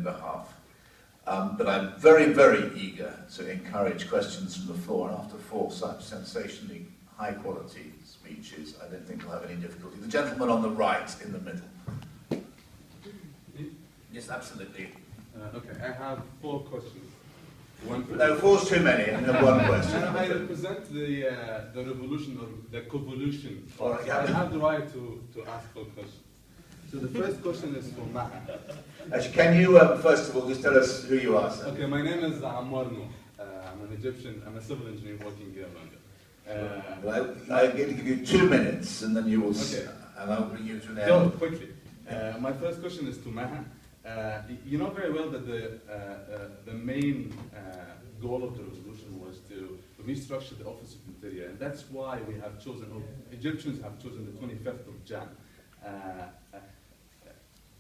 behalf. But I'm very, very eager to encourage questions from the floor, and after 4 such sensationally high-quality speeches, I don't think we'll have any difficulty. The gentleman on the right, in the middle. Yes, absolutely. Okay, I have 4 questions. No, 4's too many, and then 1 question. I represent the revolution or the covolution. Right, I have the right to ask 4 questions. So the first question is for Maha. Actually, can you, first of all, just tell us who you are, sir? Okay, my name is Ammar Nuh. I'm an Egyptian, I'm a civil engineer working here in London. Well, I'm going to give you 2 minutes, and then you will, okay. And I'll bring you to an end. So, quickly. My first question is to Maha. You know very well that the main goal of the revolution was to restructure the Office of Interior, and that's why we have chosen, or Egyptians have chosen the 25th of Jan.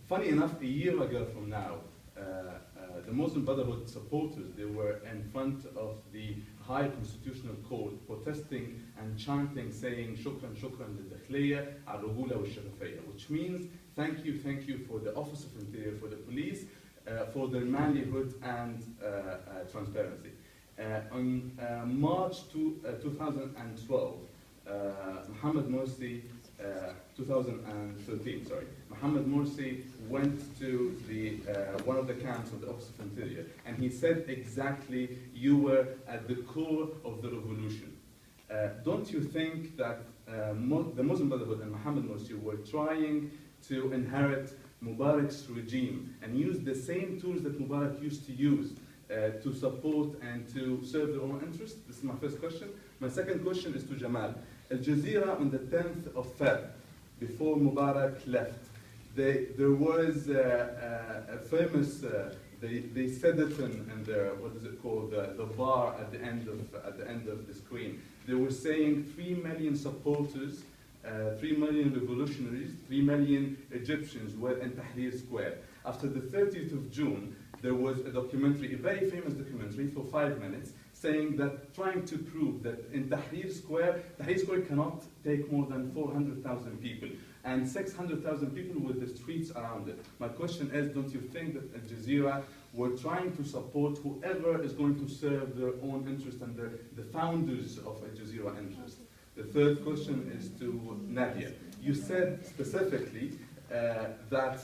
Funny enough, a year ago from now, the Muslim Brotherhood supporters, they were in front of the High Constitutional Court protesting and chanting, saying, Shukran, Shukran, lil-Dakhliya, al-Rugula wal-Sharafiyya, which means thank you for the Office of Interior, for the police, for their manlyhood and transparency. On March 2012, Mohammed Morsi, 2013, sorry, Mohammed Morsi went to the one of the camps of the Office of Interior, and he said exactly, you were at the core of the revolution. Don't you think that the Muslim Brotherhood and Mohammed Morsi were trying to inherit Mubarak's regime and use the same tools that Mubarak used to use to support and to serve their own interests? This is my first question. My second question is to Jamal. Al Jazeera on the 10th of Feb, before Mubarak left, there was a famous, they said it in their, what is it called, the bar at the end of the screen. They were saying 3 million supporters, 3 million revolutionaries, 3 million Egyptians were in Tahrir Square. After the 30th of June, there was a documentary, a very famous documentary for 5 minutes, saying that, trying to prove that in Tahrir Square cannot take more than 400,000 people, and 600,000 people with the streets around it. My question is, don't you think that Al Jazeera were trying to support whoever is going to serve their own interest and the founders of Al Jazeera interest? The third question is to Nadia. You said specifically that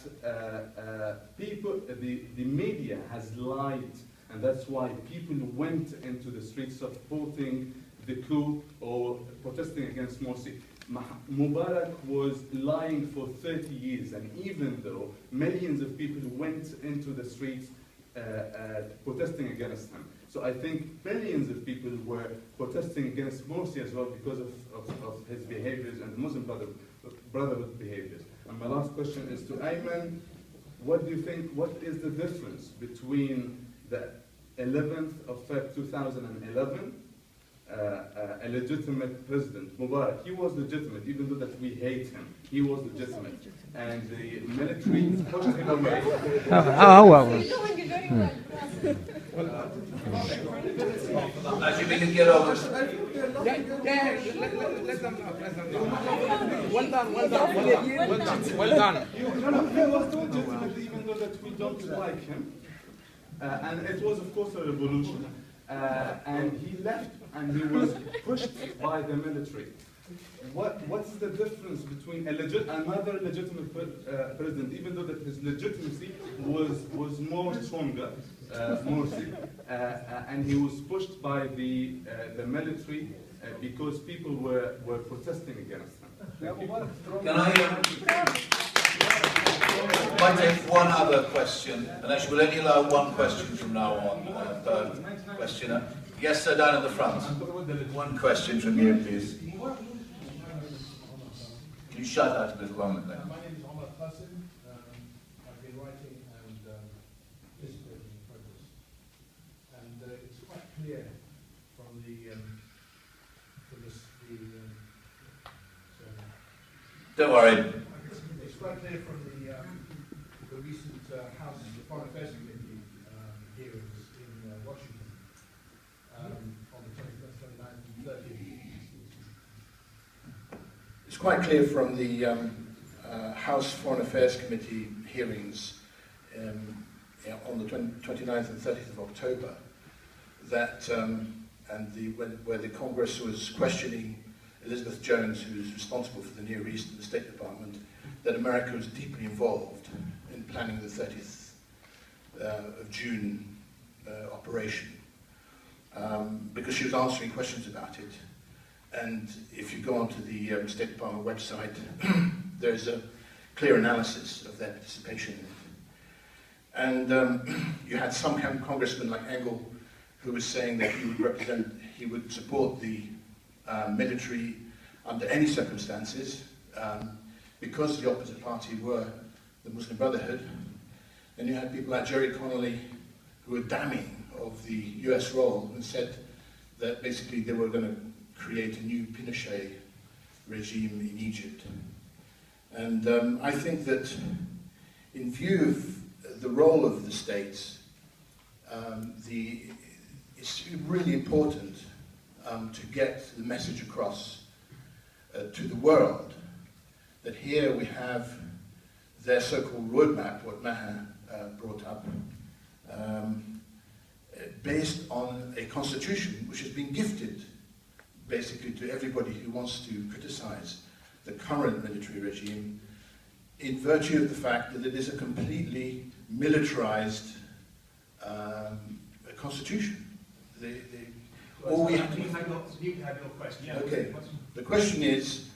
the media has lied, and that's why people went into the streets supporting the coup or protesting against Morsi. Mubarak was lying for 30 years, and even though millions of people went into the streets protesting against him. So I think billions of people were protesting against Morsi as well because of his behaviors and the Muslim Brotherhood behaviors. And my last question is to Ayman. What do you think, what is the difference between the 11th of Feb 2011, a legitimate president, Mubarak, he was legitimate, even though that we hate him, he was legitimate, and the military pushed him away. Actually, we can get over. Well done. He was legitimate, even though that we don't like him. And it was, of course, a revolution. And he left, and he was pushed by the military. What's the difference between another legitimate president, even though that his legitimacy was more stronger, Morsi, and he was pushed by the military because people were protesting against him? Can I take one other question? And actually, we'll only allow one question from now on per questioner. Yes, sir, down in the front. One question from you, please. Can you shout out a bit longer there? My name is Omar Hassan. I've been writing and participating in protest. And it's quite clear from Don't worry. It's quite clear from the recent House Foreign Affairs Committee hearings in Washington on the 21st, 29th and 30th. It's quite clear from the House Foreign Affairs Committee hearings on the 29th and 30th of October, that where the Congress was questioning Elizabeth Jones, who's responsible for the Near East and the State Department, that America was deeply involved in planning the 30th of June operation, because she was answering questions about it. And if you go onto the State Department website, there's a clear analysis of their participation in it. And you had some congressman like Engel who was saying that he would support the military under any circumstances, because the opposite party were the Muslim Brotherhood. And you had people like Jerry Connolly who were damning of the US role and said that basically they were going to create a new Pinochet regime in Egypt. And I think that in view of the role of the states, it's really important to get the message across to the world that here we have their so-called roadmap, what Maha brought up, based on a constitution which has been gifted basically to everybody who wants to criticize the current military regime, in virtue of the fact that it is a completely militarized constitution. All we have to... You can have your question. Okay. The question is,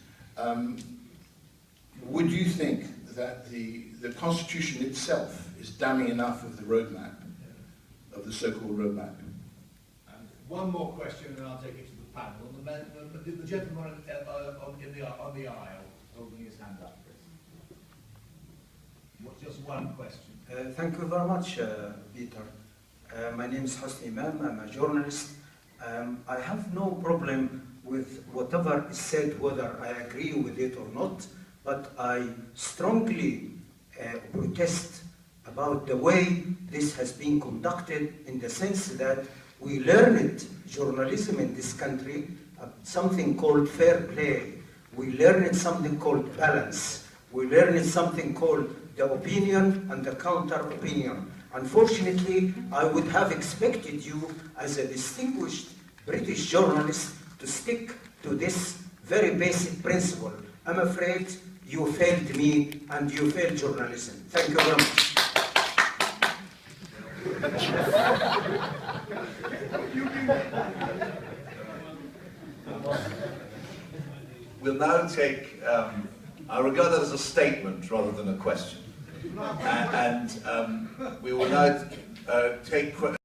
would you think that the constitution itself is damning enough of the roadmap, of the so-called roadmap? One more question, and then I'll take it to the panel. The gentleman on the aisle holding his hand up. Just one question. Thank you very much, Peter. My name is Hosni Imam. I'm a journalist. I have no problem with whatever is said, whether I agree with it or not, but I strongly protest about the way this has been conducted, in the sense that we learned journalism in this country, something called fair play. We learned something called balance. We learned something called the opinion and the counter-opinion. Unfortunately, I would have expected you, as a distinguished British journalist, to stick to this very basic principle. I'm afraid you failed me and you failed journalism. Thank you very much. We'll now take, I regard that as a statement rather than a question. And we will now take questions.